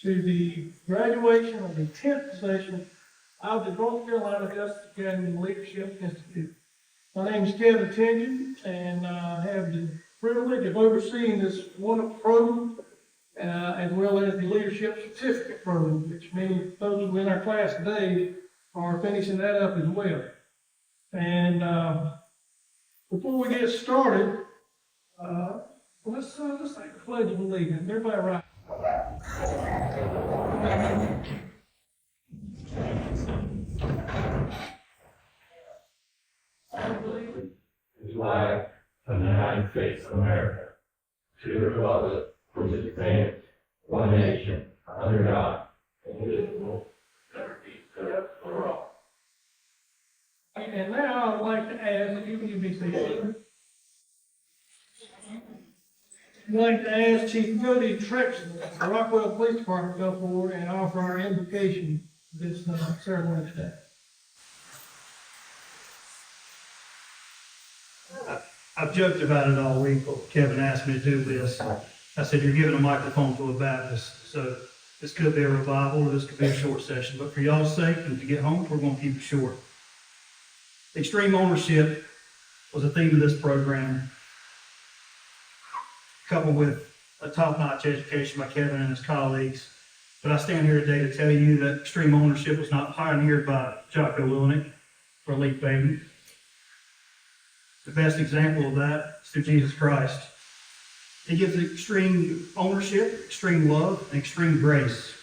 to the graduation of the 10th session of the North Carolina Justice Academy Leadership Institute. My name is Kevin Tingen, and I have the privilege of overseeing this wonderful program, as well as the Leadership Certificate program, which many folks in our class today are finishing that up as well. And before we get started, let's take the Pledge of Allegiance. Everybody right. The flag of the United States of America, to the republic for which it stands, one nation, under God, indivisible, with liberty and justice for all. And now I'd like to ask, you can be seated. I'd like to ask Chief Cody Trexler of the Rockwell Police Department to come forward and offer our invocation for this ceremony today. I've joked about it all week, but Kevin asked me to do this. I said, you're giving a microphone to a Baptist, so this could be a revival, or this could be a short session, but for y'all's sake and to get home, we're going to keep it short. Extreme ownership was a theme of this program, coupled with a top-notch education by Kevin and his colleagues. But I stand here today to tell you that extreme ownership was not pioneered by Jocko Willink or Leif Baden. The best example of that is through Jesus Christ. He gives extreme ownership, extreme love, and extreme grace.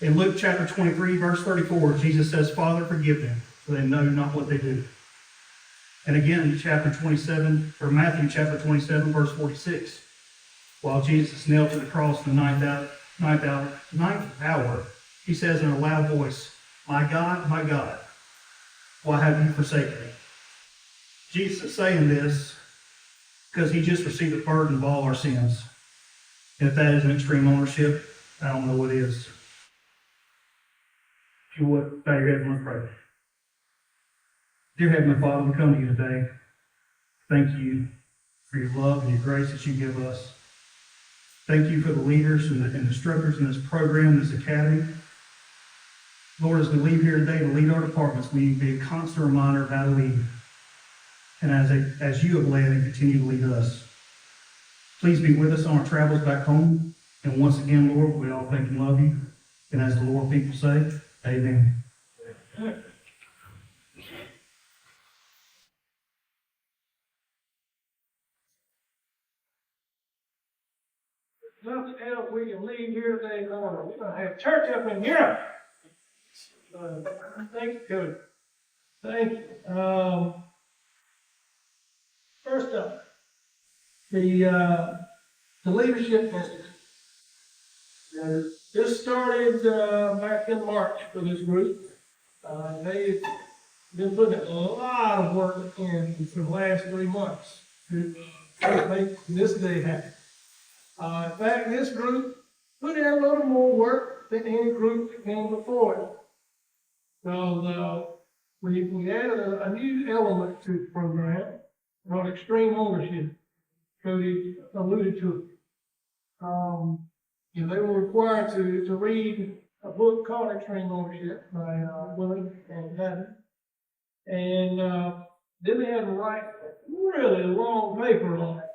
In Luke chapter 23, verse 34, Jesus says, "Father, forgive them, for they know not what they do." And again in chapter 27, or Matthew chapter 27, verse 46, while Jesus is nailed to the cross in the ninth hour, he says in a loud voice, my God, why have you forsaken me?" Jesus is saying this because he just received the burden of all our sins. And if that isn't extreme ownership, I don't know what is. If you would, bow your head and let's pray. Dear Heavenly Father, we come to you today. Thank you for your love and your grace that you give us. Thank you for the leaders and the instructors in this program, this academy. Lord, as we leave here today to lead our departments, we be a constant reminder of how to lead. And as you have led and continue to lead us. Please be with us on our travels back home. And once again, Lord, we all thank and love you. And as the Lord people say, amen. Nothing else we can leave here today, Lord. We're going to have church up in here. Thank you, Cody. Thank you. First up, the Leadership Institute. This started back in March for this group. They've been putting a lot of work in for the last 3 months to make this day happen. In fact, this group put in a little more work than any group that came before it. So we added a new element to the program called extreme ownership. Cody alluded to it. They were required to read a book called Extreme Ownership by Willink and Baden. And then they had to write a really long paper on it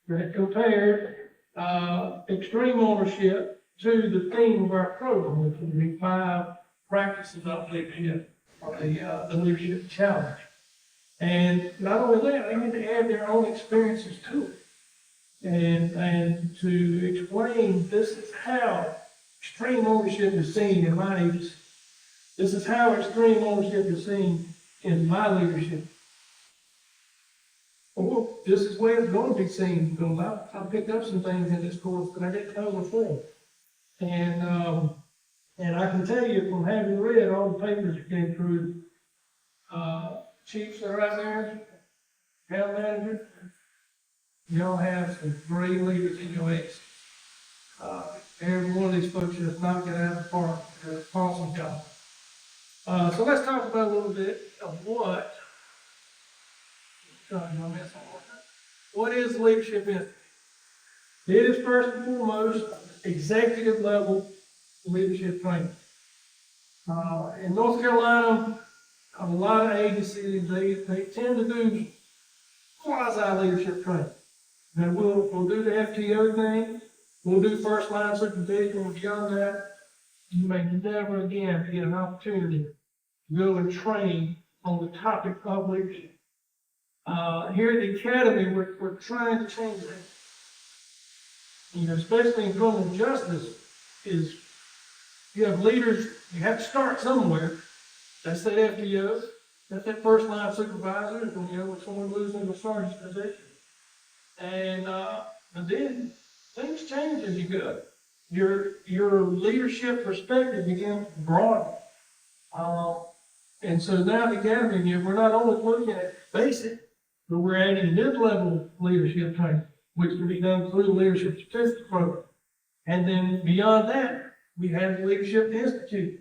that compared extreme ownership to the theme of our program, which would be 5 practices of leadership, or the leadership challenge. And not only that, they had to add their own experiences to it. And to explain this is how extreme ownership is seen in my agency. This is how extreme ownership is seen in my leadership. Or this is where it's going to be seen, because I picked up some things in this course that I didn't know before. And I can tell you from having read all the papers that came through, chiefs that are out there, town manager, y'all have some great leaders in your agency. Every one of these folks just knocked it out of the park. Did an awesome job. So let's talk about a little bit of what is Leadership Institute? It is first and foremost executive level leadership training. In North Carolina, a lot of agencies, they tend to do quasi-leadership training. Now, we'll do the FTO thing, we'll do first line supervision, and beyond that, you may never again get an opportunity to go and train on the topic of leadership. Here at the Academy, we're trying to change that. You know, especially in criminal justice, is you have leaders, you have to start somewhere. That's that FDO, that's that first line supervisor, and, you know, when someone moves into a sergeant's position. And then things change as you go. Your leadership perspective begins to broaden. And so now at the Academy, we're not only looking at basic, but we're adding mid-level leadership training, which can be done through the Leadership Certificate Program. And then beyond that, we have the Leadership Institute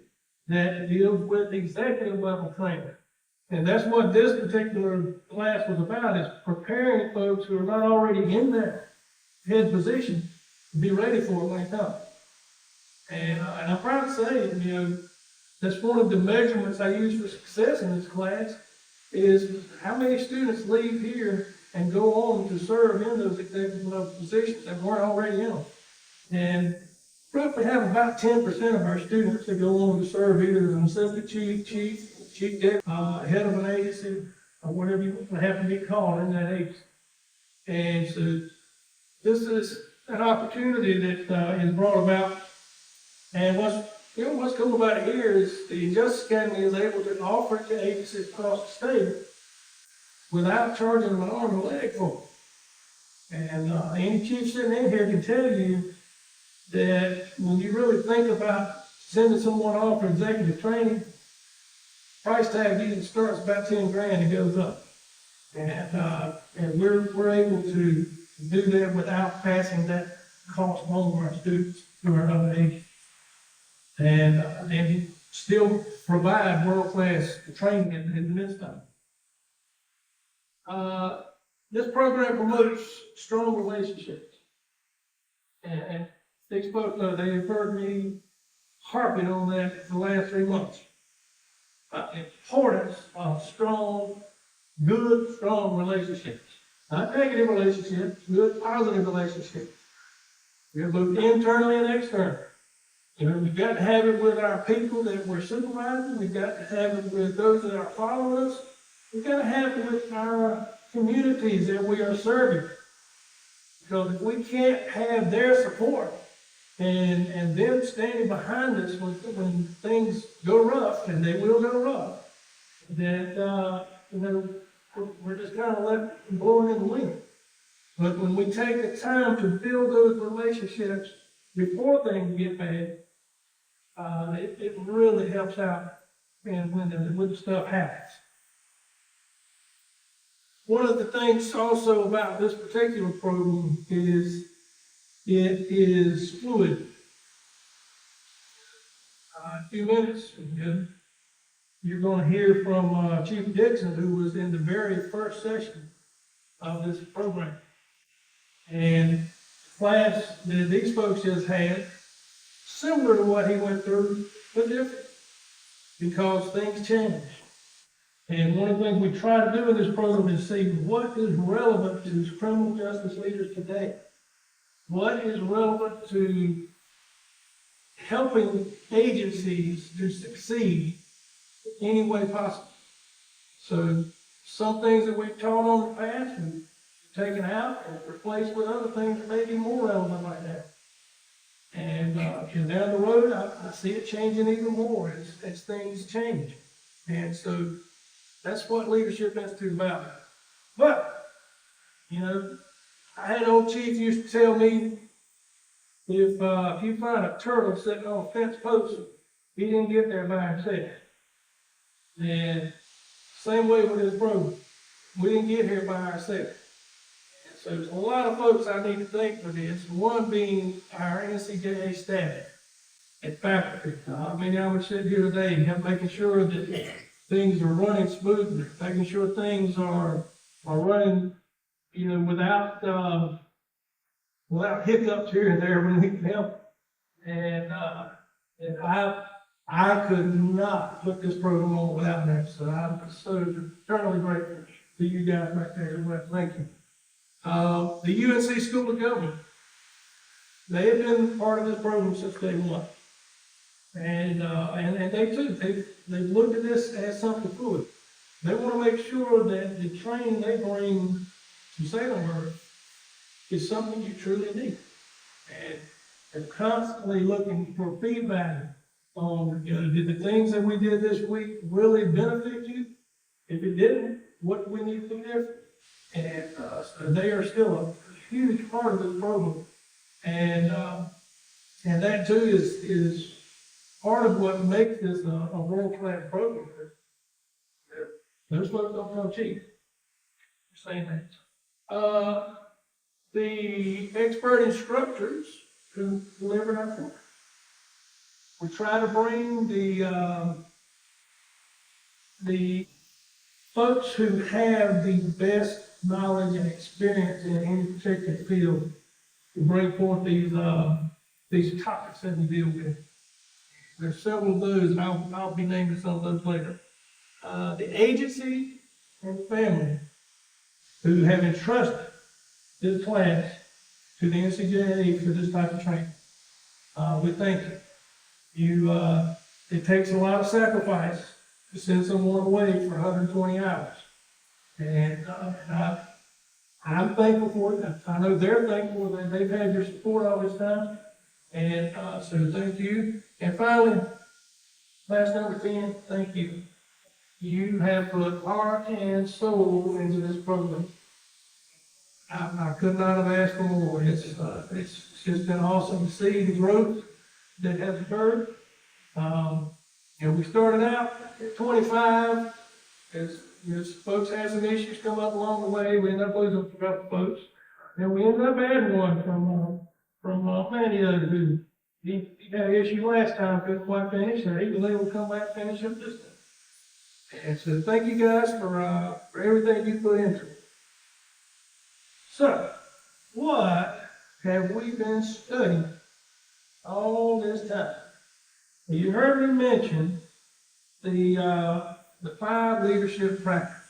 that deals with executive level training. And that's what this particular class was about, is preparing folks who are not already in that head position to be ready for it when it comes. And I'm proud to say, you know, that's one of the measurements I use for success in this class, is how many students leave here and go on to serve in those executive level positions that weren't already in them. And roughly have about 10% of our students that go on to serve either as an assistant chief deputy, head of an agency, or whatever you happen to be called in that agency. And so this is an opportunity that is brought about. And what's cool about it here is the Justice Academy is able to offer it to agencies across the state without charging them an arm and a leg for it. And any chief sitting in here can tell you that when you really think about sending someone off for executive training, price tag usually starts about 10 grand and goes up. And we're able to do that without passing that cost on to our students through our other agencies. And still provide world-class training in the midst of it. This program promotes strong relationships. And these folks know, they have heard me harping on that for the last 3 months. Importance of strong relationships. Not negative relationships, good, positive relationships. We have both internally and externally. You know, we've got to have it with our people that we're supervising. We've got to have it with those that are following us. We've got to have it with our communities that we are serving. Because if we can't have their support and them standing behind us when things go rough, and they will go rough, that, you know, we're just kind of left blowing in the wind. But when we take the time to build those relationships before things get bad, it really helps out when stuff happens. One of the things also about this particular program is it is fluid. In a few minutes, you're going to hear from Chief Dixon, who was in the very first session of this program. And the class that these folks just had, similar to what he went through, but different, because things change. And one of the things we try to do in this program is see what is relevant to criminal justice leaders today. What is relevant to helping agencies to succeed any way possible. So some things that we've taught in the past, we've taken out and replaced with other things that may be more relevant right now. And down the road, I see it changing even more as things change. And so that's what Leadership Institute is about. But, you know, I had an old chief used to tell me, if you find a turtle sitting on a fence post, he didn't get there by himself. And same way with this program. We didn't get here by ourselves. So there's a lot of folks I need to thank for this. One being our NCJA staff and faculty. I mean, I would sit here today making sure that things are running smoothly, making sure things are running, you know, without hiccups here and there when we can help. And I could not put this program on without them, so I'm so eternally grateful to you guys right there as well. Thank you. The UNC School of Government, they have been part of this program since day one. And they too, they've looked at this as something good. They want to make sure that the training they bring to Salemburg is something you truly need. And they're constantly looking for feedback on, did the things that we did this week really benefit you? If it didn't, what do we need to do different? And so they are still a huge part of this program. And that too is part of what makes this a world-class program. Those folks don't come cheap. You're saying that. The expert instructors who deliver our course. We try to bring the folks who have the best knowledge and experience in any particular field to bring forth these topics that we deal with. There's several of those, and I'll be naming some of those later. The agency and family who have entrusted this class to the NCJA for this type of training. We thank you. It takes a lot of sacrifice to send someone away for 120 hours. And I'm thankful for it. I know they're thankful that they've had your support all this time. And so thank you. And finally, class number 10, thank you. You have put heart and soul into this program. I could not have asked for more. It's just been awesome to see the growth that has occurred. We started out at 25. As folks had some issues come up along the way, we ended up losing a couple folks. And we ended up adding one from Manny who he had an issue last time, couldn't quite finish, and he was able to come back and finish up this time. And so thank you guys for everything you put into it. So, what have we been studying all this time? You heard me mention the 5 leadership practices.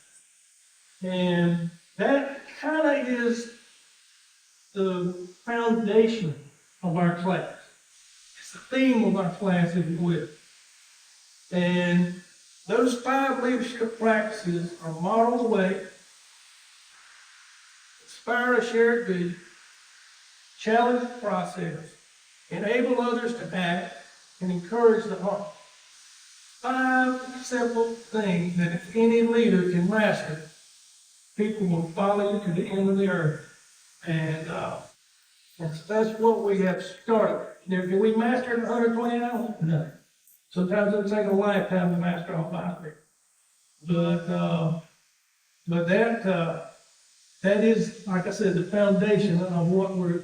And that kind of is the foundation of our class. It's the theme of our class, if you will. And those 5 leadership practices are model the way, inspire a shared vision, challenge the process, enable others to act, and encourage the heart. 5 simple things that if any leader can master, people will follow you to the end of the earth. And that's what we have started. Now, can we master it in 120 hours? No. Sometimes it'll take a lifetime to master all 5 of it. But that is, like I said, the foundation of what we're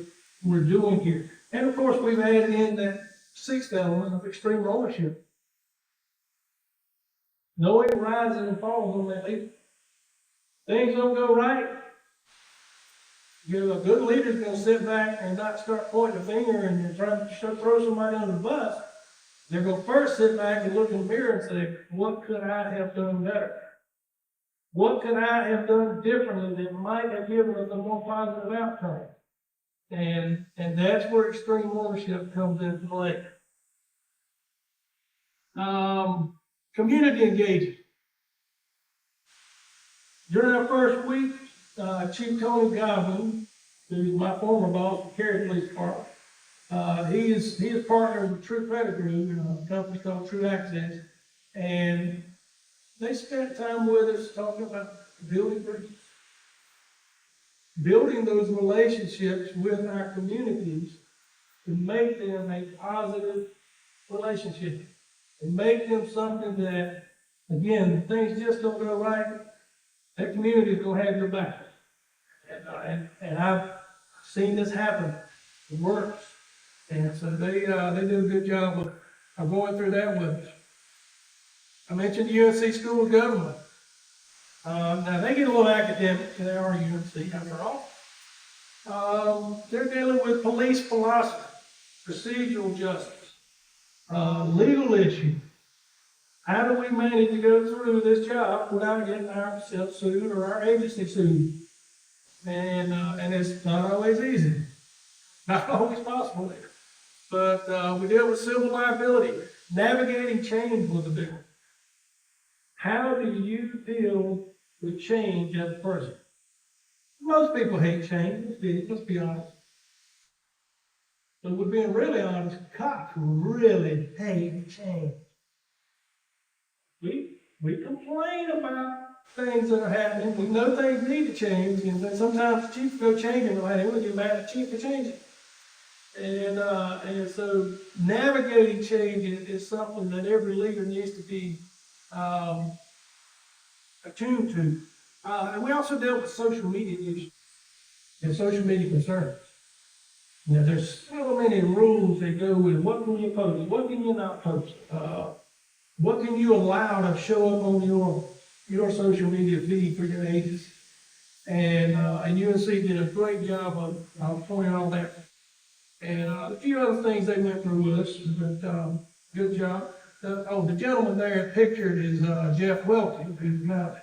doing here. And of course, we've added in that 6th element of extreme ownership. Knowing rises and falls on that leader. Things don't go right. A good leader's going to sit back and not start pointing a finger and trying to throw somebody under the bus. They're going to first sit back and look in the mirror and say, what could I have done better? What could I have done differently that might have given us a more positive outcome? And that's where extreme ownership comes into play. Community engagement. During our first week, Chief Tony Godwin, who's my former boss at Cary Police Department, he is partnered with True Credit Group, a company called True Access, and they spent time with us talking about building bridges, building those relationships with our communities to make them a positive relationship, and make them something that, again, things just don't go right, that community is going to have your back. And I've seen this happen. It works. And so they do a good job of going through that with us. I mentioned the UNC School of Government. Now, they get a little academic. They are UNC, after all. They're dealing with police philosophy. procedural justice, legal issue. How do we manage to go through this job without getting ourselves sued or our agency sued? And it's not always easy, not always possible there. But we deal with civil liability. Navigating change was a big one. How do you deal with change as a person? Most people hate change, let's be honest. But we're being really honest, cops really hate change. We complain about things that are happening. We know things need to change, and then sometimes the chief will go change it, and we'll get mad at the chief for changing it. And so navigating change is something that every leader needs to be attuned to. And we also dealt with social media issues and social media concerns. You know, there's so many rules that go with what can you post, what can you not post, what can you allow to show up on your social media feed for your agency. And UNC did a great job of pointing all that. And a few other things they went through with us, but good job. The gentleman there pictured is Jeff Welty, who's now,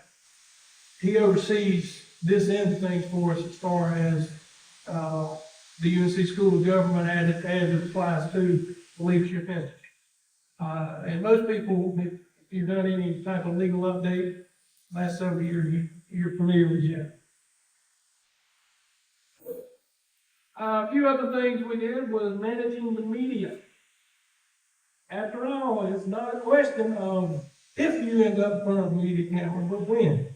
he oversees this end of things for us as far as the UNC School of Government as it applies to the Leadership Institute. And most people, if you've done any type of legal update last several years, you're familiar with Jeff. A few other things we did was managing the media. After all, it's not a question of if you end up in front of a media camera, but when.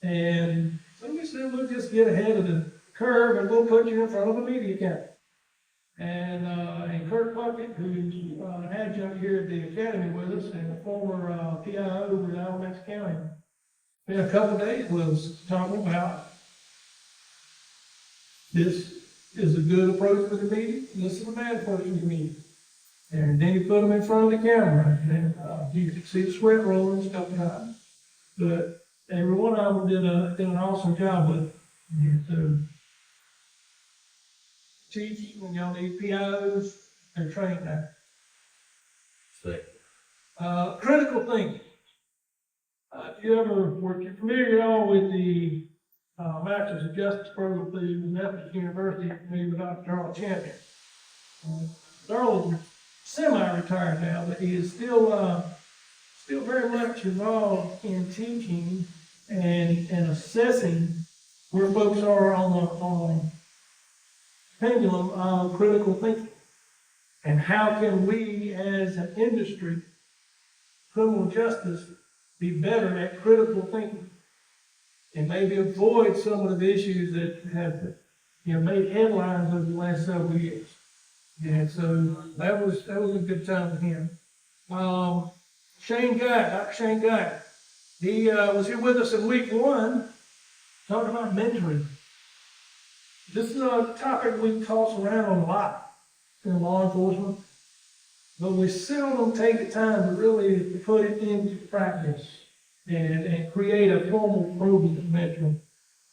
And so we said, we'll just get ahead of the curve and we'll put you in front of a media camera. And Kurt Puckett, who's an adjunct here at the academy with us and a former PIO over in Alamance County, in a couple of days was talking about this is a good approach for the media, this is a bad approach for the media. And then you put them in front of the camera, and you can see the sweat rolling and stuff like that. But every one of them did an awesome job with it. And so, chiefs, when y'all need PIOs, they're trained now. Critical thinking. If you were familiar at all with the Masters of Justice program through Methodist University, familiar with Dr. Darrell Champion. Darrell is semi-retired now, but he is still very much involved in teaching and assessing where folks are on the pendulum of critical thinking. And how can we as an industry, criminal justice, be better at critical thinking and maybe avoid some of the issues that have made headlines over the last several years. And so that was a good time with him. Dr. Shane Guy, he was here with us in week 1, talking about mentoring. This is a topic we toss around a lot in law enforcement, but we seldom take the time to really put it into practice and create a formal program of mentoring.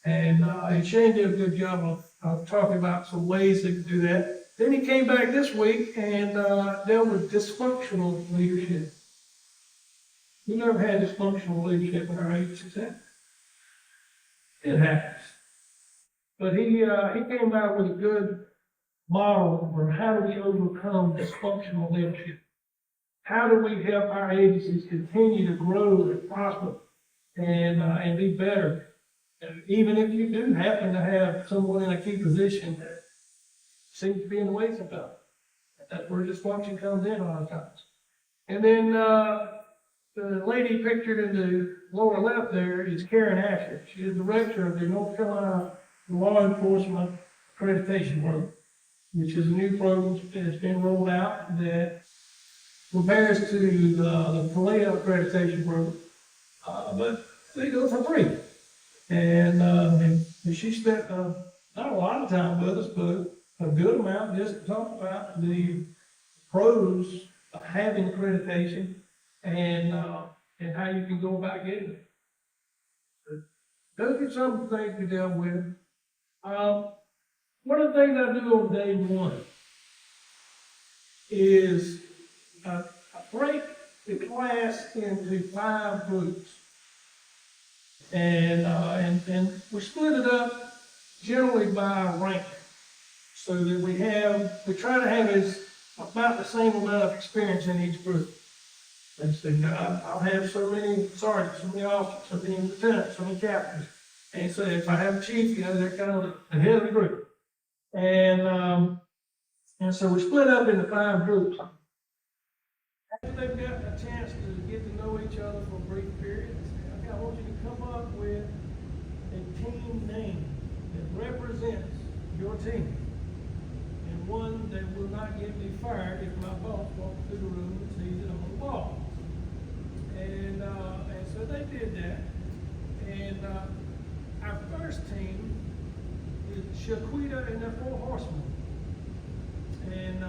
And Shane did a good job of talking about some ways they could do that. Then he came back this week and dealt with dysfunctional leadership. We never had dysfunctional leadership in our agency. It happens. But he came out with a good model for how do we overcome dysfunctional leadership. How do we help our agencies continue to grow and prosper and be better? And even if you do happen to have someone in a key position that seems to be in the way sometimes. That's where dysfunction comes in a lot of times. And then the lady pictured in the lower left there is Karen Asher. She is director of the North Carolina Law Enforcement Accreditation Program, which is a new program that's been rolled out that compares to the Paleo Accreditation Program, but they go for free. And she spent not a lot of time with us, but a good amount just to talk about the pros of having accreditation and how you can go about getting it. Those are some of the things we dealt with. One of the things I do on day 1 is break the class into 5 groups. And we split it up generally by rank, so that we try to have about the same amount of experience in each group. And so, I'll have so many sergeants, so many officers, so many lieutenants, so many captains. And so if I have a chief, they're kind of the head of the group. And so we split up into 5 groups. After they've gotten a chance to get to know each other for a brief period, I want you to come up with a team name that represents your team, and one that will not get me fired if my boss walks through the room and sees it on the wall. And so they did that. And our first team is Shaquita and their 4 horsemen. And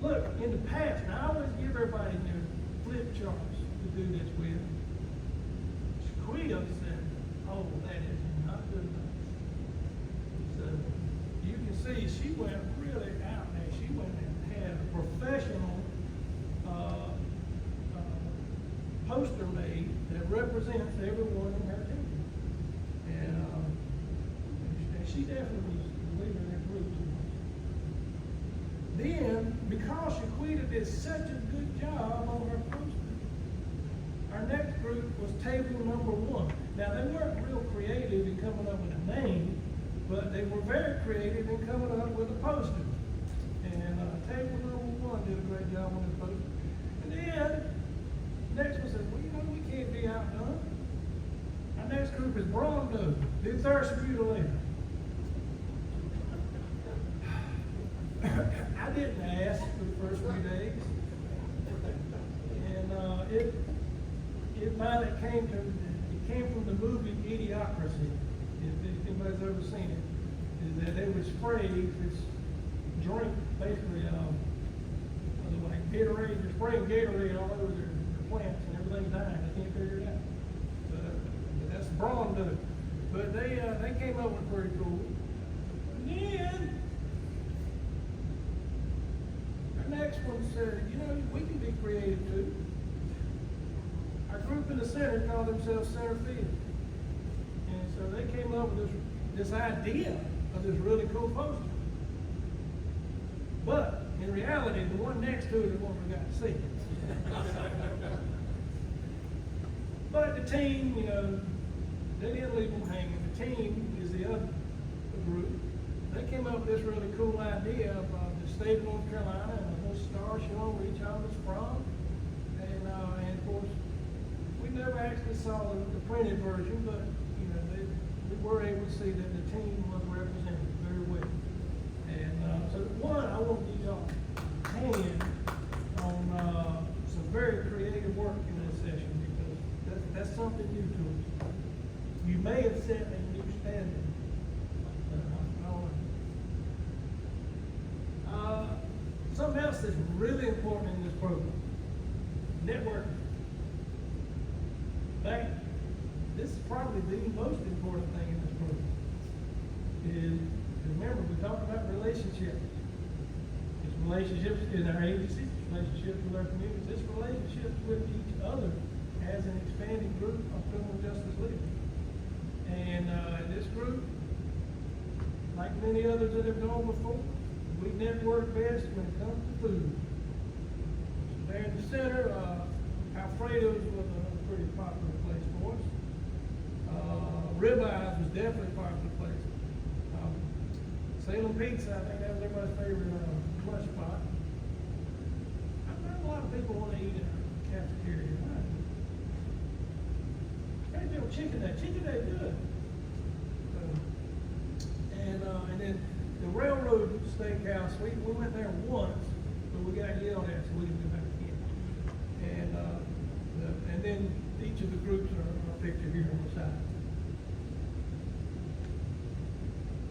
look, in the past, and I always give everybody their flip charts to do this with. Shaquita said, "Oh, that is not good enough." So you can see she went really out there. She went and had a professional poster made that represents everyone in her team. And she definitely was the leader in that group. Then, because Shaquita did such a good job on her poster, our next group was table number 1. Now, they weren't real creative in coming up with a name, but they were very creative in coming up with a poster. And table number 1 did a great job on the poster. And then, next one said, "Well, we can't be outdone." Our next group is Brondo, the thirst mutilator. I didn't ask for the first few days, and it might have came from the movie Idiocracy. If anybody's ever seen it, is that they would spray this drink, basically like Gatorade, they're spraying Gatorade all over their plants and everything's dying. They can't figure it out. But that's Brondo. But they came up with pretty cool. And then our next one said, we can be creative too. Our group in the center called themselves Center Field. And so they came up with this idea of this really cool poster. But in reality, the one next to it is what we got to see. But the team, they didn't leave them hanging. The team is the other group. They came up with this really cool idea of the state of North Carolina and a little star showing where each of us from. And of course, we never actually saw the printed version, but we were able to see that the team was represented very well. And so one, I want to give y'all a hand on some very creative work in this session, because that's something new to us. You may have set a new standard. Something else that's really important in this program: networking. In fact, this is probably the most important thing in this program. Is remember, we talked about relationships. It's relationships in our agencies, relationships with our communities, it's relationships with each other as an expanding group of criminal justice leaders. And this group, like many others that have gone before, we network best when it comes to food. So there in the center, Alfredo's was a pretty popular place for us. Ribeyes was definitely a popular place. Salem Pizza, I think that was everybody's favorite lunch spot. I know a lot of people want to eat in a cafeteria. Maybe on Chicken Day. Chicken Day is good. And then the Railroad Steakhouse, we went there once, but we got yelled at, so we didn't go back again. And then each of the groups are pictured here on the side.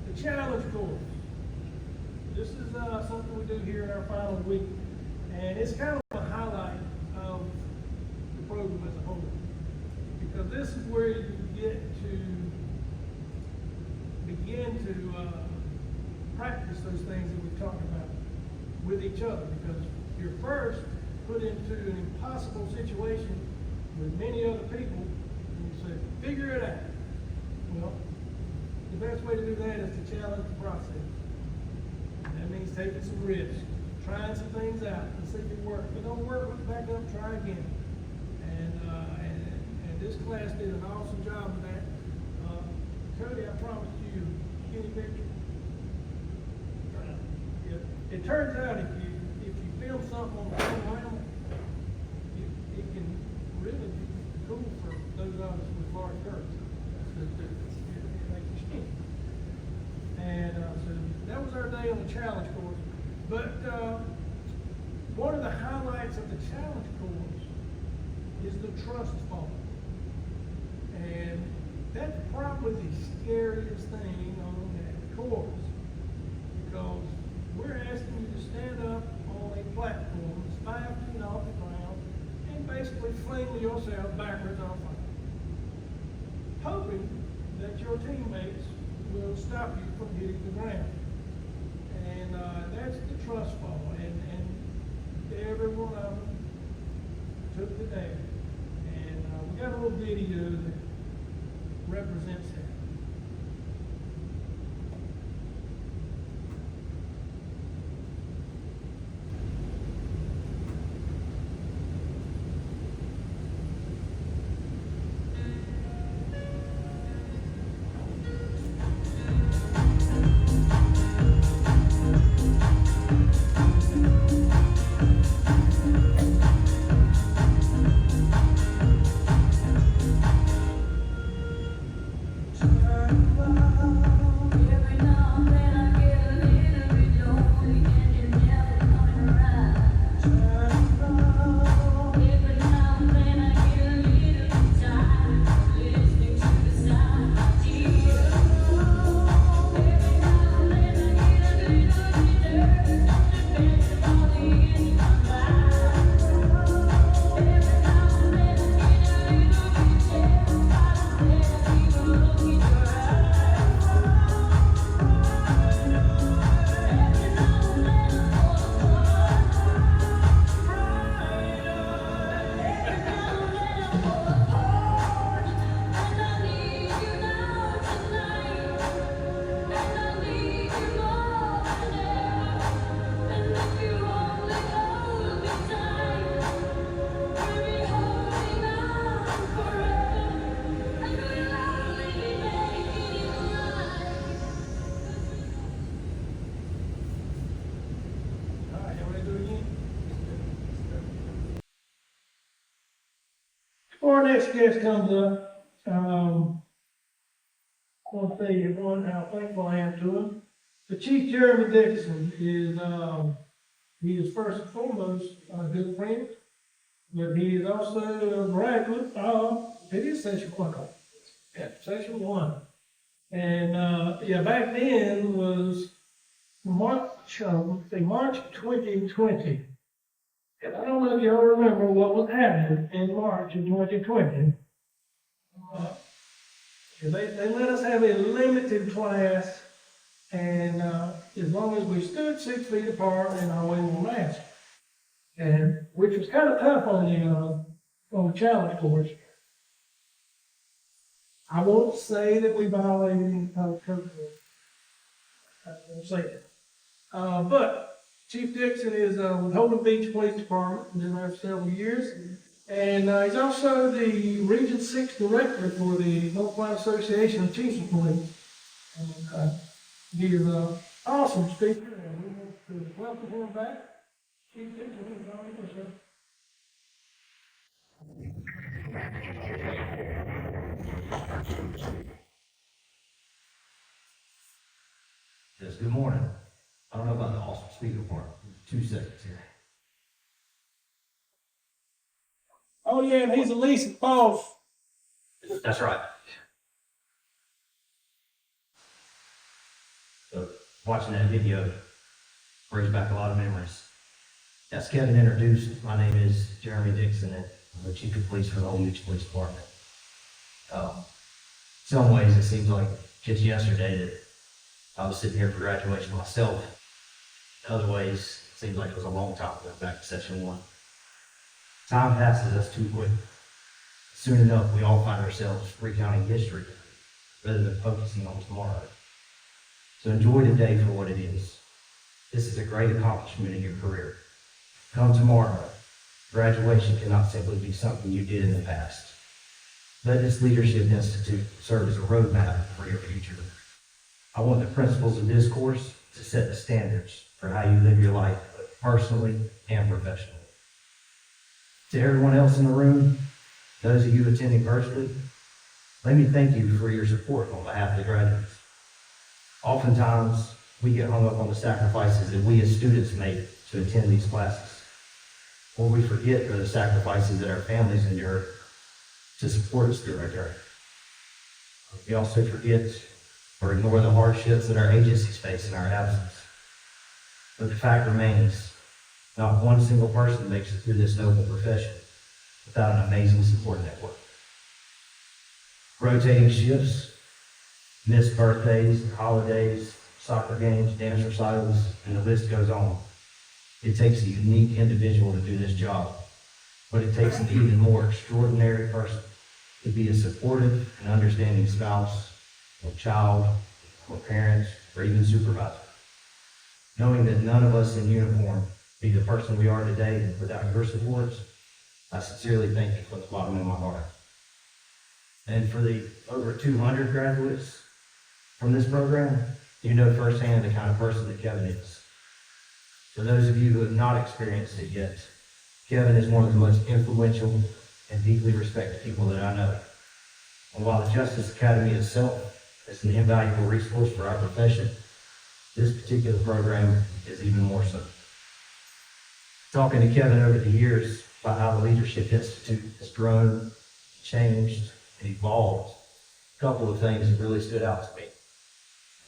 The challenge course. This is something we do here in our final week, and it's kind of a highlight of the program as a whole, because this is where you get to begin to practice those things that we've talked about with each other, because put into an impossible situation with many other people, and you say, figure it out. Well, the best way to do that is to challenge the process. That means taking some risks, trying some things out and see if it works. If it don't work, look back up, try again. And this class did an awesome job of that. Cody, I promised you a skinny picture. It turns out if you film something on the camera, it can really be cool for those of us with large curves. It makes you skinny. And so that was our day on the challenge course. But one of the highlights of the challenge course is the trust fall. And that's probably the scariest thing on that course, because we're asking you to stand up on a platform that's 5 feet off the ground and basically fling yourself backwards off of it, hoping that your teammates will stop you from hitting the ground. And that's the trust fall, and every one of them took the day. And we got a little video that represents that. Before our next guest comes up, I want to tell you how thankful I am to him. The Chief Jeremy Dixon is, he is first and foremost a good friend, but he is also a graduate of, it is Session 1. Yeah, Session 1. And, back then was March 2020. And I don't know if y'all remember what was happening in March of 2020. They let us have a limited class, and as long as we stood 6 feet apart and I wore a mask, and which was kind of tough on the challenge course. I won't say that we violated any kind of code. I won't say it. But Chief Dixon is with Holden Beach Police Department, been there for several years. And he's also the Region 6 Director for the North Carolina Association of Chiefs of Police. And he is an awesome speaker, and we want to welcome him back. Chief Dixon, is all yours, sir. Yes, good morning. I don't know about the awesome speaker part. 2 seconds here. Oh yeah, and he's Elise's boss. That's right. So watching that video brings back a lot of memories. As Kevin introduced, my name is Jeremy Dixon, and I'm the Chief of Police for the Holden Beach Police Department. Some ways it seems like just yesterday that I was sitting here for graduation myself. In other ways, it seems like it was a long time ago, back to Session 1. Time passes us too quick. Soon enough, we all find ourselves recounting history rather than focusing on tomorrow. So enjoy today for what it is. This is a great accomplishment in your career. Come tomorrow, graduation cannot simply be something you did in the past. Let this Leadership Institute serve as a roadmap for your future. I want the principles of this course to set the standards for how you live your life, both personally and professionally. To everyone else in the room, those of you attending virtually, let me thank you for your support on behalf of the graduates. Oftentimes, we get hung up on the sacrifices that we as students make to attend these classes. Or we forget the sacrifices that our families endure to support us through our journey. We also forget or ignore the hardships that our agencies face in our absence. But the fact remains, not one single person makes it through this noble profession without an amazing support network. Rotating shifts, missed birthdays, holidays, soccer games, dance recitals, and the list goes on. It takes a unique individual to do this job, but it takes an even more extraordinary person to be a supportive and understanding spouse, or child, or parent, or even supervisor. Knowing that none of us in uniform be the person we are today without your support, I sincerely thank you from the bottom of my heart. And for the over 200 graduates from this program, you know firsthand the kind of person that Kevin is. For those of you who have not experienced it yet, Kevin is one of the most influential and deeply respected people that I know. And while the Justice Academy itself is an invaluable resource for our profession, this particular program is even more so. Talking to Kevin over the years about how the Leadership Institute has grown, changed, and evolved, a couple of things that really stood out to me.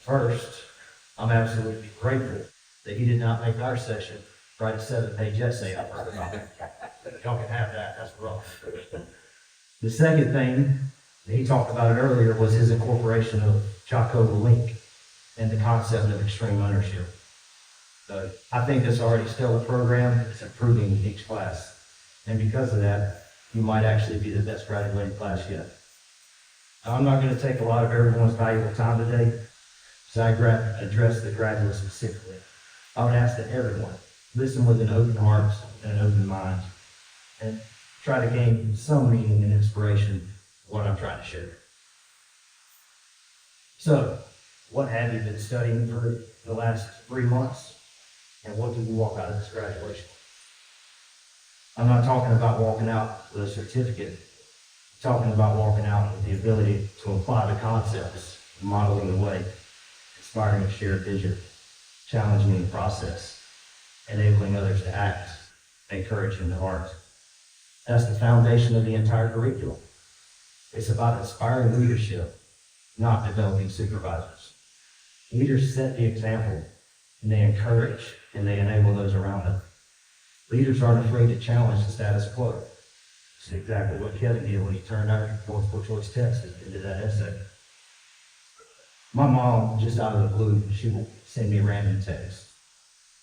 First, I'm absolutely grateful that he did not make our session write a 7-page essay I've heard about. Y'all can have that, that's rough. The second thing, that he talked about it earlier, was his incorporation of Jocko Willink and the concept of extreme ownership. So I think this already stellar program is improving each class. And because of that, you might actually be the best graduating class yet. Now, I'm not going to take a lot of everyone's valuable time today, so I address the graduates specifically. I would ask that everyone listen with an open heart and an open mind, and try to gain some meaning and inspiration for what I'm trying to share. So, what have you been studying for the last 3 months, and what did you walk out of this graduation? I'm not talking about walking out with a certificate. I'm talking about walking out with the ability to apply the concepts, modeling the way, inspiring a shared vision, challenging the process, enabling others to act, encouraging the heart. That's the foundation of the entire curriculum. It's about inspiring leadership, not developing supervisors. Leaders set the example, and they encourage and they enable those around them. Leaders aren't afraid to challenge the status quo. It's exactly what Kevin did when he turned our multiple choice test into that essay. My mom, just out of the blue, she will send me random texts.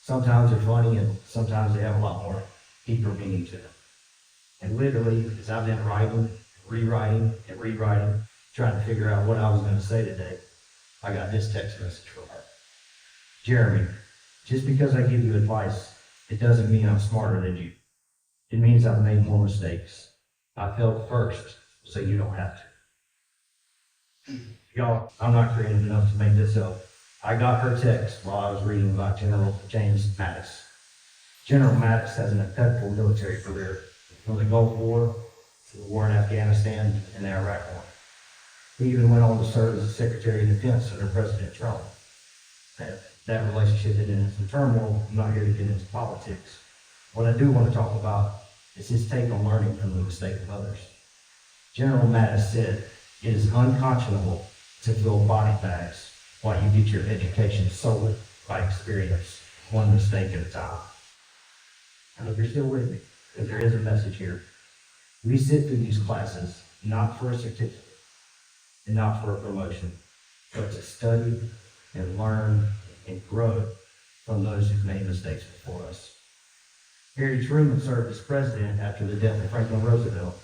Sometimes they're funny and sometimes they have a lot more deeper meaning to them. And literally, as I've been writing, rewriting, and rewriting, trying to figure out what I was going to say today, I got this text message from her. Jeremy, just because I give you advice, it doesn't mean I'm smarter than you. It means I've made more mistakes. I failed first, so you don't have to. Y'all, I'm not creative enough to make this up. I got her text while I was reading about General James Mattis. General Mattis has an impeccable military career, from the Gulf War to the war in Afghanistan and the Iraq War. He even went on to serve as Secretary of Defense under President Trump. That relationship ended in some turmoil. I'm not here to get into politics. What I do want to talk about is his take on learning from the mistakes of others. General Mattis said, "It is unconscionable to fill body bags while you get your education solely by experience, one mistake at a time." I hope you're still with me, because there is a message here. We sit through these classes not for a certificate and not for a promotion, but to study and learn and grow from those who've made mistakes before us. Harry Truman served as president after the death of Franklin Roosevelt.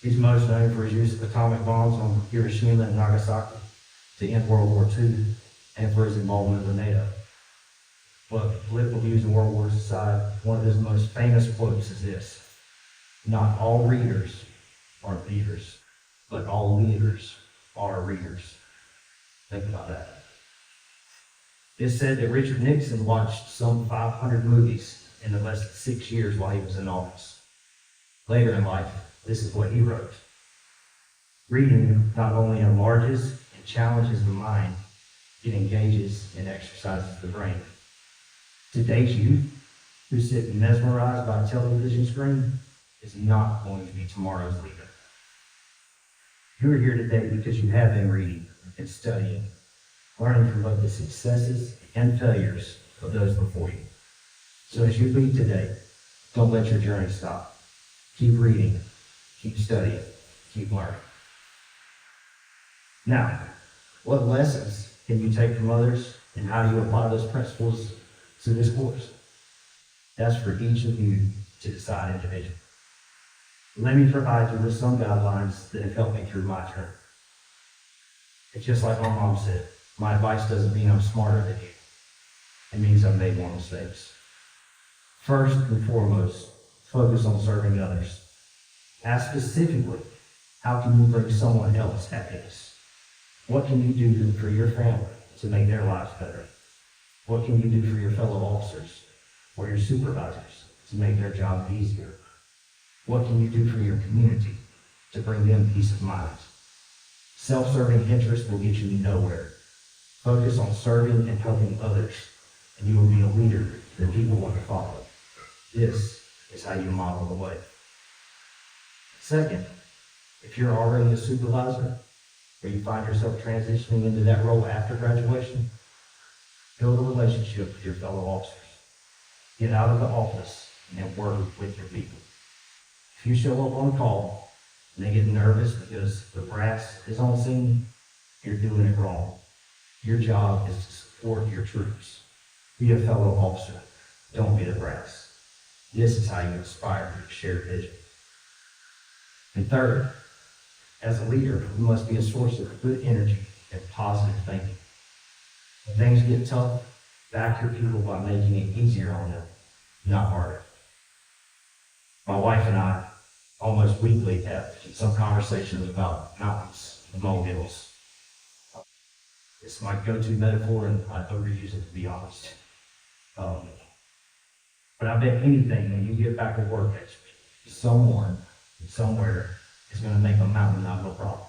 He's most known for his use of atomic bombs on Hiroshima and Nagasaki to end World War II and for his involvement with NATO. But political views and world wars aside, one of his most famous quotes is this: "Not all readers are leaders, but all leaders are readers." Think about that. It's said that Richard Nixon watched some 500 movies in the less than 6 years while he was in office. Later in life, this is what he wrote: "Reading not only enlarges and challenges the mind, it engages and exercises the brain." Today's youth, who sit mesmerized by a television screen, is not going to be tomorrow's leader. You are here today because you have been reading and studying, learning from both the successes and failures of those before you. So as you leave today, don't let your journey stop. Keep reading, keep studying, keep learning. Now, what lessons can you take from others, and how do you apply those principles to this course? That's for each of you to decide individually. Let me provide you with some guidelines that have helped me through my journey. It's just like my mom said, my advice doesn't mean I'm smarter than you. It means I've made more mistakes. First and foremost, focus on serving others. Ask specifically, how can you bring someone else happiness? What can you do for your family to make their lives better? What can you do for your fellow officers or your supervisors to make their job easier? What can you do for your community to bring them peace of mind? Self-serving interest will get you nowhere. Focus on serving and helping others, and you will be a leader that people want to follow. This is how you model the way. Second, if you're already a supervisor, or you find yourself transitioning into that role after graduation, build a relationship with your fellow officers. Get out of the office and work with your people. If you show up on call and they get nervous because the brass is on scene, you're doing it wrong. Your job is to support your troops. Be a fellow officer. Don't be the brass. This is how you inspire your shared vision. And third, as a leader, you must be a source of good energy and positive thinking. When things get tough, back your people by making it easier on them, not harder. My wife and I almost weekly have some conversations about mountains and molehills. It's my go-to metaphor, and I overuse it, to be honest. But I bet anything, when you get back to work next week, someone somewhere is going to make a mountain out of a problem.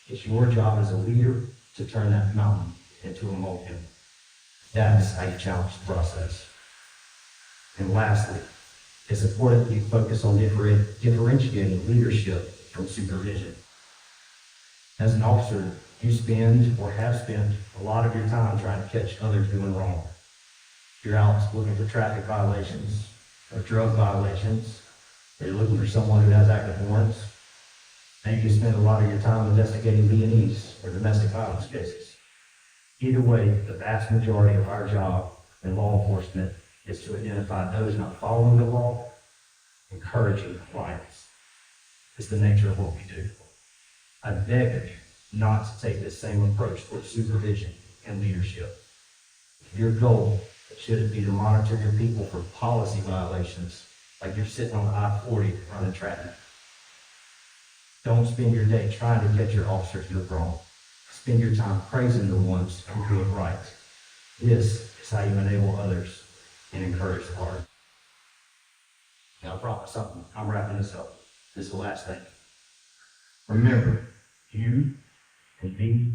It's your job as a leader to turn that mountain into a molehill. That's how you challenge the process. And lastly, it's important that you focus on differentiating leadership from supervision. As an officer, you spend or have spent a lot of your time trying to catch others doing wrong. You're out looking for traffic violations or drug violations, or you're looking for someone who has active warrants. Maybe you spend a lot of your time investigating B&Es or domestic violence cases. Either way, the vast majority of our job in law enforcement is to identify those not following the law, encouraging compliance. It's the nature of what we do. I beg of you not to take this same approach towards supervision and leadership. Your goal shouldn't be to monitor your people for policy violations like you're sitting on I-40 running traffic. Don't spend your day trying to catch your officers do it wrong. Spend your time praising the ones who do it right. This is how you enable others and encourage the heart. Now, I promise something. I'm wrapping this up. This is the last thing. Remember, you and me,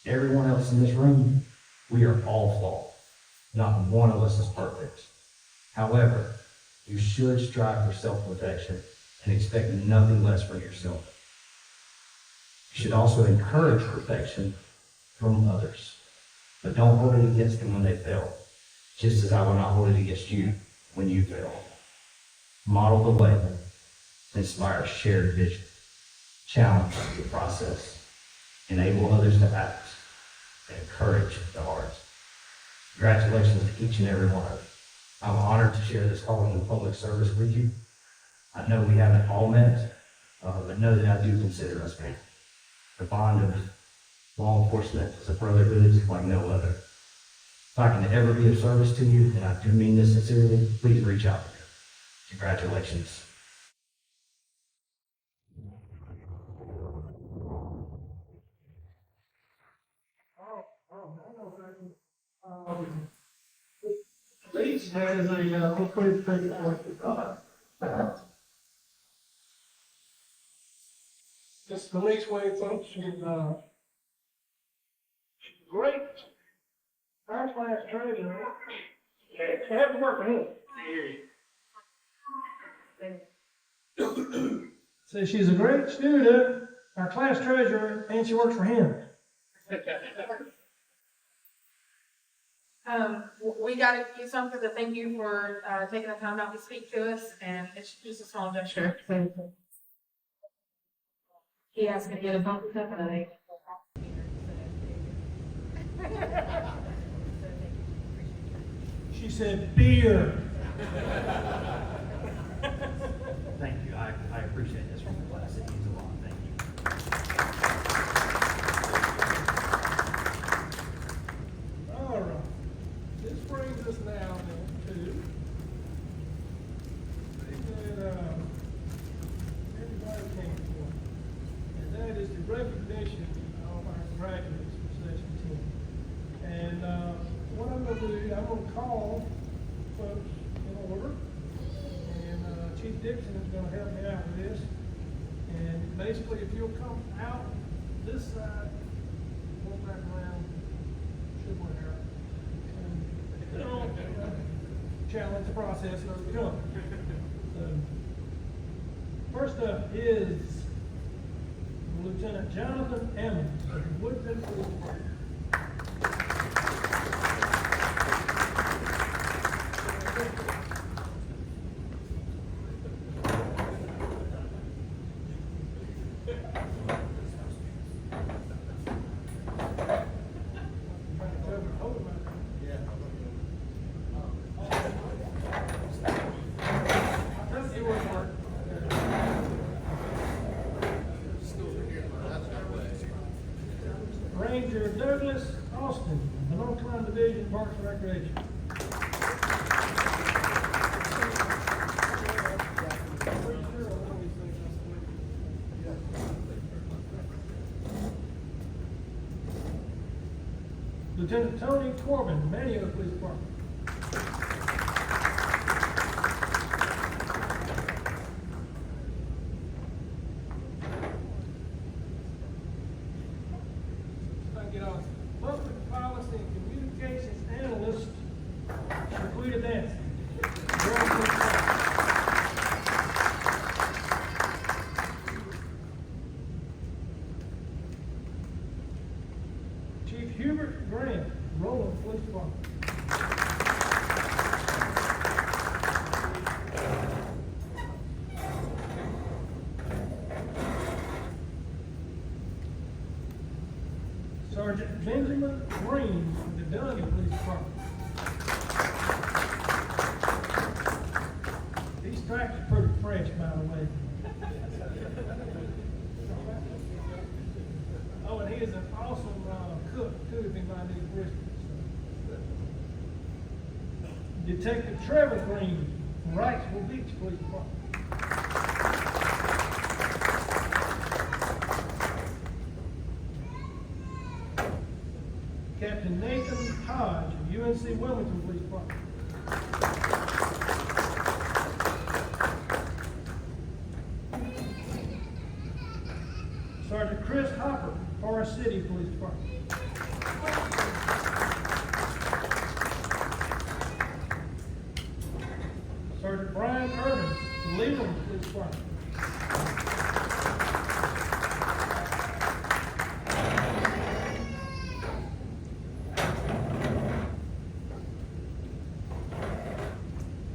everyone else in this room, we are all flawed. Not one of us is perfect. However, you should strive for self-protection and expect nothing less from yourself. You should also encourage perfection from others, but don't hold it against them when they fail, just as I will not hold it against you when you fail. Model the way, inspire shared vision, challenge the process, enable others to act, and encourage the heart. Congratulations to each and every one of you. I'm honored to share this calling of public service with you. I know we haven't all met, but know that I do consider us family. The bond of law enforcement is a brotherhood like no other. If I can ever be of service to you, and I do mean this sincerely, please reach out to me. Congratulations. Leach has a, little pretty paperwork. This is the least way folks, she's great. First class treasurer. She had to work for him. So she's a great student, our class treasurer, and she works for him. We got you something to thank you for taking the time out to speak to us, and it's just a small gesture. He asked me to get a bump stuff, and I. She said, beer. Thank you. I appreciate this from the class. It means a lot. Thank you. All right. This brings us now then to something that everybody came for, and that is the recognition of our graduates for session 10. And what I'm going to do, I'm going to call folks in order, and Chief Dixon is going to help me out with this. And basically, if you'll come out this side, go back around, should work out. And, you know, challenge the process and overcome. So, first up is Lieutenant Jonathan Emmons of the Woodland Police Department. Ranger Douglas Austin, the North Carolina Division Parks and Recreation. Lieutenant Tony Corbin, Manio Police Department. Public Policy and Communications Analyst, Shaquita Dancy. Chief Hubert Grant, Roland Police Department. Sergeant Benjamin Green of the Dunning Police Department. These tracks are pretty fresh, by the way. Oh, and he is an awesome cook, too, if anybody needs brisket. Detective Trevor Green, Wrightsville Beach Police Department. Captain Nathan Hodge of UNC Wilmington Police Department. Sergeant Chris Hopper, Forest City Police Department. Sergeant Brian Irvin, Leland Police Department.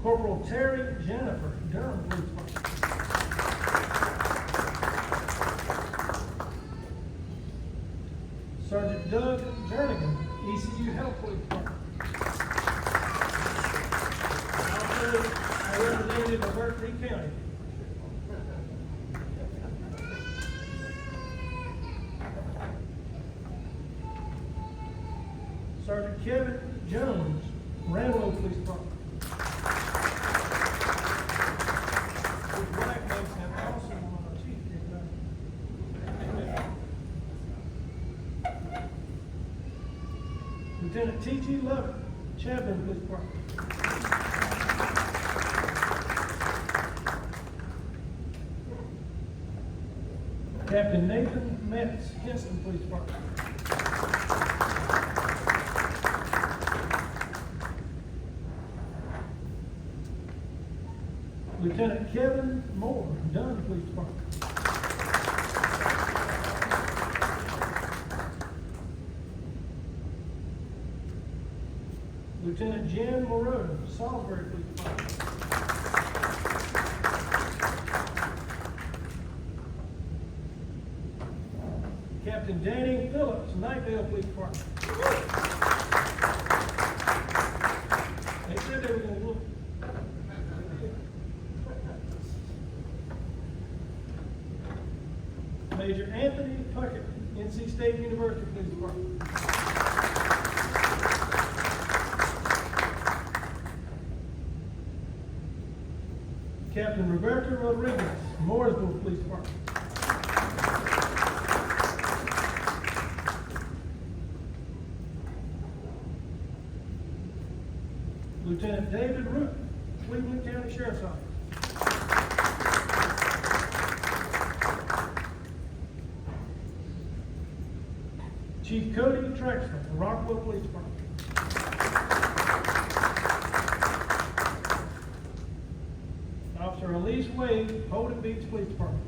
Corporal Terry Jennifer, Durham Police Department. Sergeant Doug Jernigan, ECU Health Police Department. Kevin Jones, Randall Police Department. His wife makes him also on our chief. Lieutenant T.G. Lovett, Chapman Police Department. Captain Nathan Metz, Kinston Police Department. Lieutenant Kevin Moore, Dunn Police Department. Lieutenant Jen Moreau, Salisbury Police Department. Captain Danny Phillips, Knightdale Police Department. They said they were gonna look. Major Anthony Puckett, NC State University Police Department. Captain Roberto Rodriguez, Mooresville Police Department. Lieutenant David Root, Cleveland County Sheriff's Office. Chief Cody Traxler, Rockwell Police Department. Officer Elise Wade, Holden Beach Police Department.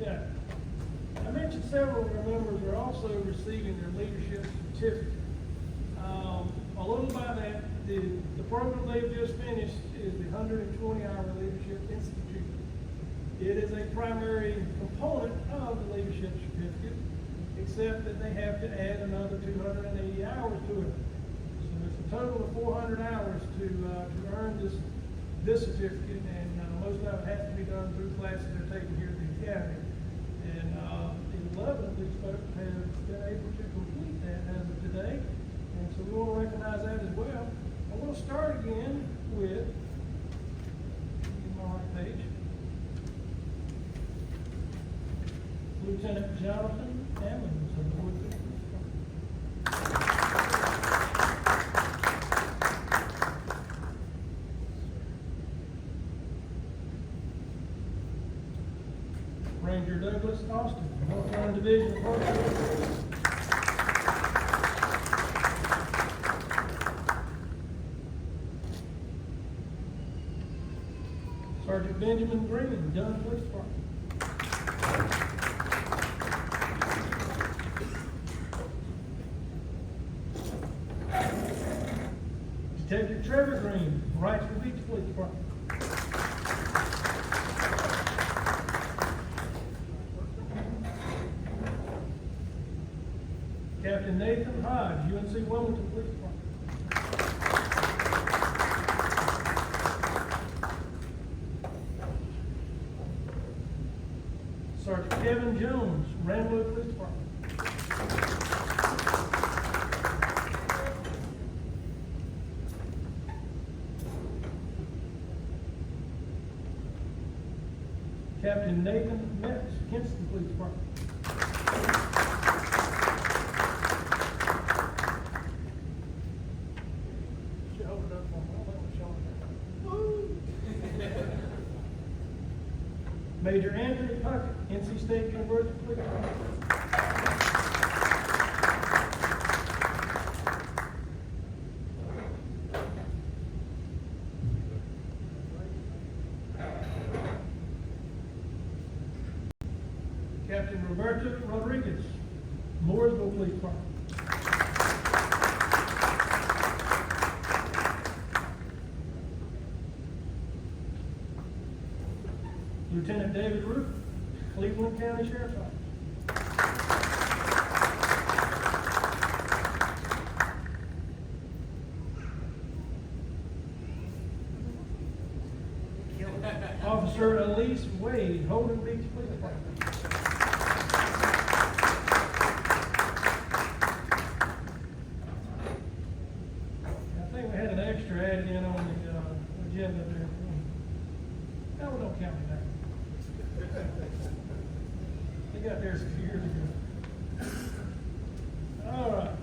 Okay. I mentioned several of our members are also receiving their leadership certificate. A little by that, the program they've just finished is the 120-hour Leadership Institute. It is a primary component of the leadership certificate, except that they have to add another 280 hours to it. So it's a total of 400 hours to earn this certificate, and most of it has to be done through classes they're taking here at the academy. And 11 of these folks have been able to complete that as of today. And so we want to recognize that as well. I want to start again with, my right page, Lieutenant Jonathan Ammons of the Woodford Police Department. Ranger Douglas Austin, North Carolina Division of Parks. Sergeant Benjamin Green, Dunn Police Department. Detective Trevor Green, Wrightsville Beach Police Department. Captain Nathan Hodge, UNC Wilmington Police Department. Sergeant Kevin Jones, Randall Police Department. Captain Nathan Metz, Kinston Police Department. Should hold it up for me. I don't think we're showing that. Major Anthony Puckett, NC State University Police Department. Captain Roberto Rodriguez, Mooresville Police Department. Lieutenant David Root, Cleveland County Sheriff's Office. Officer Elise Wade, Holden Beach Police Department. I think we had an extra added in on the agenda there. No, we don't count that. They got theirs a few years ago. All right.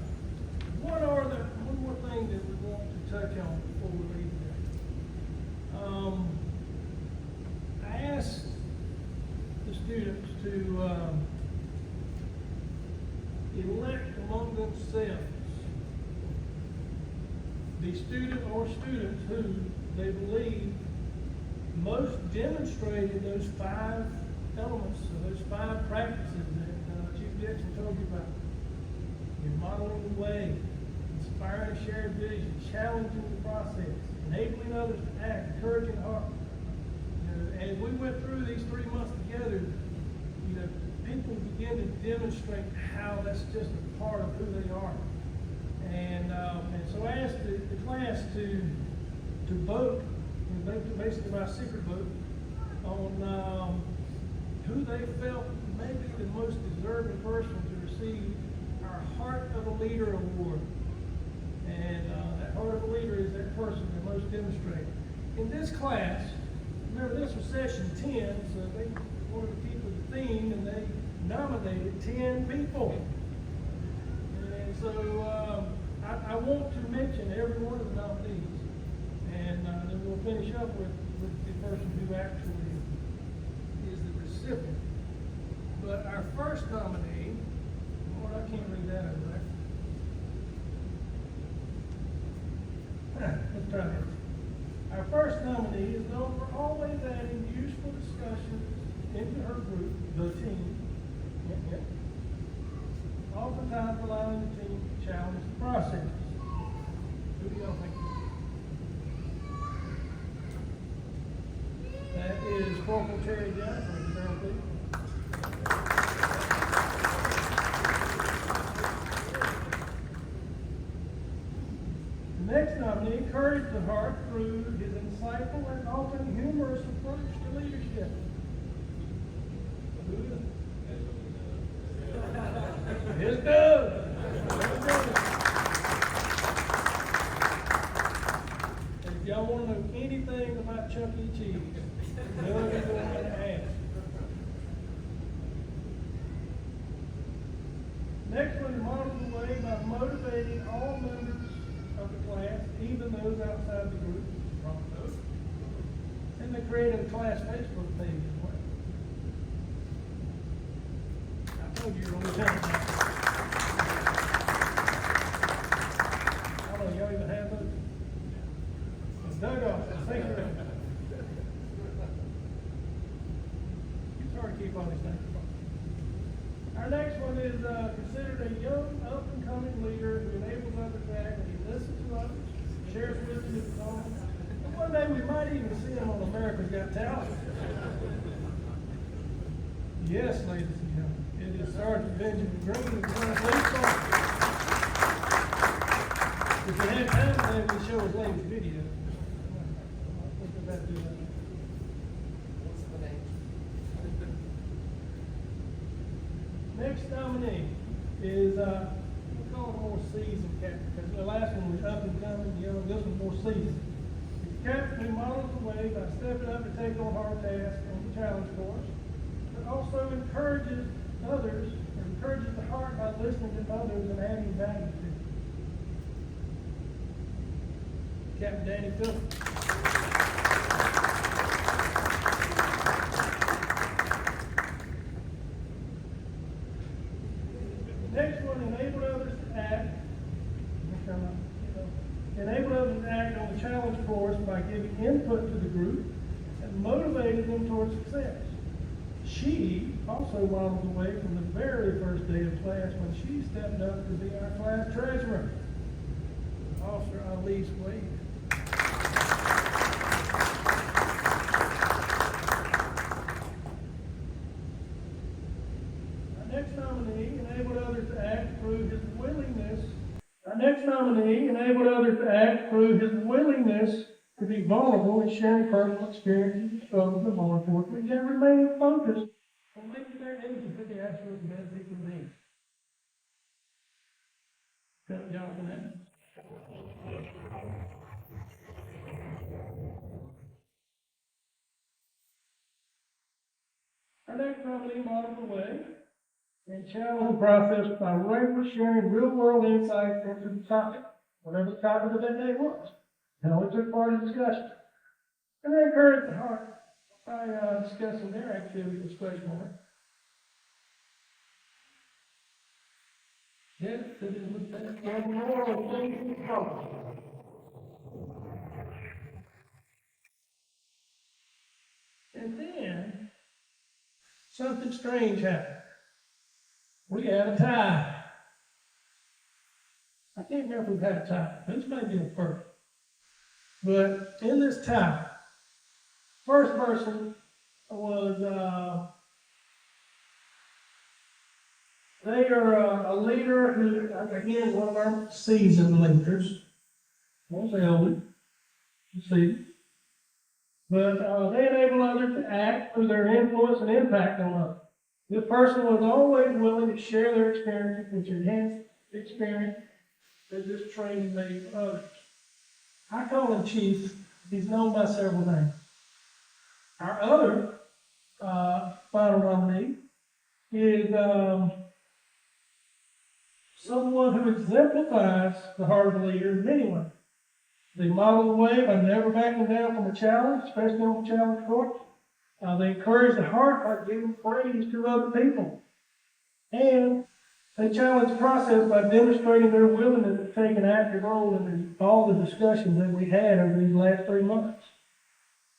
One more thing that we want to touch on before we leave here. I asked the students to elect among themselves the student or students who they believe most demonstrated those 5 elements, or those 5 practices that Chief Jackson told you about. You're modeling the way, inspiring shared vision, challenging the process, enabling others to act, encouraging heart. As we went through these 3 months together, people begin to demonstrate how that's just a part of who they are. And so I asked the class to vote, basically by secret vote, on who they felt may be the most deserving person to receive our Heart of a Leader Award. And that Heart of a Leader is that person that most demonstrated. In this class, remember this was session 10, so they wanted to keep with the theme, and they nominated 10 people. And so I want to mention every one of the nominees, and then we'll finish up with the person who actually is the recipient. But our first nominee, Lord, I can't read that over there. Let's try this. Our first nominee is known for always adding useful discussions into her group, the team. Oftentimes allowing the team to challenge the process. Who do y'all think? That is Corporal Terry Johnson, Colonel Lee. The next nominee encouraged the heart through his insightful and often humorous approach to leadership. Who is it? It's Doug. If y'all want to know anything about Chuck E. Cheese, Doug is the one to ask. Next one, models the way by motivating all members of the class, even those outside the group. And they created a class Facebook page as well. I told you you're going to tell me. I don't know, y'all even have those? It's Doug off. Thank you. It's hard to keep all these things. Our next one is considered a young, up-and-coming leader who enables others to act, and he listens to others, shares wisdom with his own. And one day we might even see him on America's Got Talent. Yes, ladies and gentlemen, it is Sergeant Benjamin Green. If you had time today, we'd show his latest video. What's the name? Next nominee is, we call it more seasoned captain, because the last one was up and coming, this one's more seasoned. It's a captain who models the way by stepping up to take on hard tasks and the challenge course, but also encourages others, or encourages the heart by listening to others and adding value to them. Captain Danny Phillips. Next one, enabled others to act. Enabled others to act on the challenge course by giving input to the group and motivating them towards success. She also modeled the way from the very first day of class when she stepped up to be our class treasurer, Officer Elise Wade. Our next nominee enabled others to act through his willingness to be vulnerable and sharing personal experiences and struggles with law enforcement, yet remaining focused on making their needs for the absolute best they can be. Good job on that. Our next company modeled the way and challenged the process by regularly sharing real-world insights into the topic, whatever the topic of that day was. And always took part in discussion. And they encouraged the heart by discussing their activities with special moment. Yes, it is with that moral thing in common. And then something strange happened. We had a tie. I can't remember if we've had a tie. This may be the first. But in this tie, first person was, they are a leader who, again, one of our seasoned leaders. I won't say old, seasoned. But they enable others to act through their influence and impact on others. This person was always willing to share their experiences, which enhanced the experience that this training made for others. I call him Chief. He's known by several names. Our other final nominee is someone who exemplifies the heart of a leader in many ways. They model the way by never backing down from a challenge, especially on the challenge course. They encourage the heart by giving praise to other people. And they challenge the process by demonstrating their willingness to take an active role in all the discussions that we had over these last 3 months.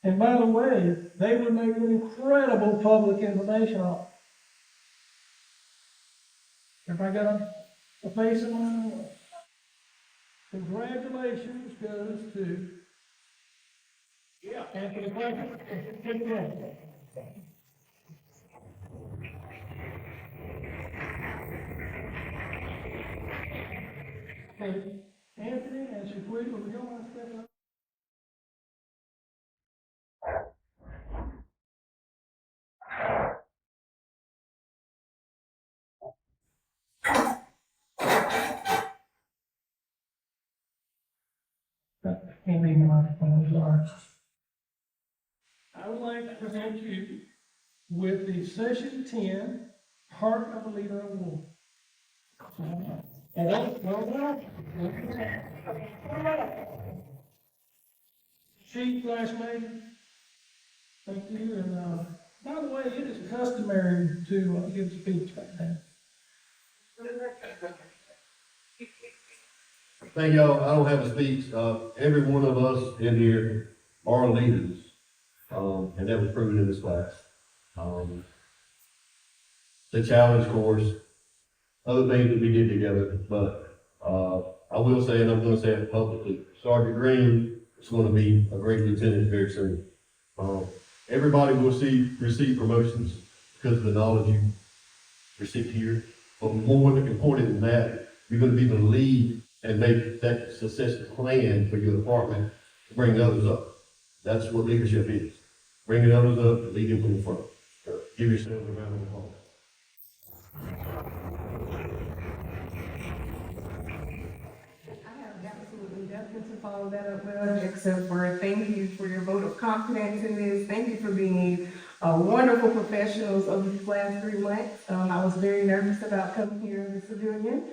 And by the way, they would make an incredible public information officer. Everybody got a face in mind? Congratulations goes to Anthony Franklin. Okay, Anthony and Shaquita, would you want to step up? Can't be microphone, sorry. I would like to present you with the Session 10 Heart of a Leader Award. Well done. Chief Major, thank you. And by the way, it is customary to give a speech like that. Thank y'all. I don't have a speech. Every one of us in here are leaders, and that was proven in this class. The challenge course, other things that we did together, but I will say, and I'm going to say it publicly, Sergeant Green is going to be a great lieutenant very soon. Everybody will receive promotions because of the knowledge you received here, but more important than that, you're going to be the lead and make that succession plan for your department to bring others up. That's what leadership is. Bringing others up, leading from the front. Give yourselves a round of applause. I have absolutely nothing to follow that up with, except for thank you for your vote of confidence in this. Thank you for being wonderful professionals over these last 3 months. I was very nervous about coming here as a civilian.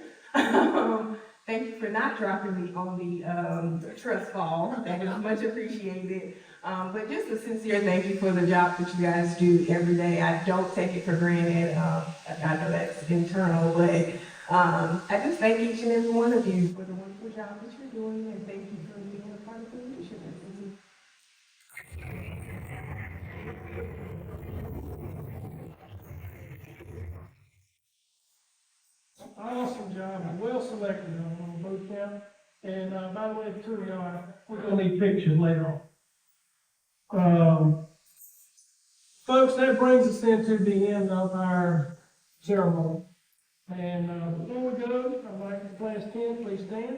Thank you for not dropping me on the trust fall. That is much appreciated. But just a sincere thank you for the job that you guys do every day. I don't take it for granted. I know that's internal, but I just thank each and every one of you for the wonderful job that you're doing, and thank you for being a part of the leadership. Awesome job, well selected on both them. And by the way, the two of y'all, we're gonna need pictures later on. Folks, that brings us into the end of our ceremony. And before we go, I'd like the class 10, please stand.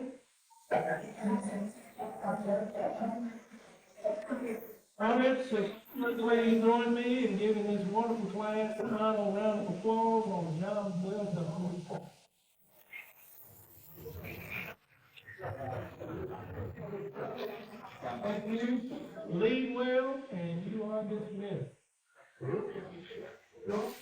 All right, so let the ladies join me in giving this wonderful class a final round of applause on the job well done. Thank you. Lead well, and you are dismissed. Well,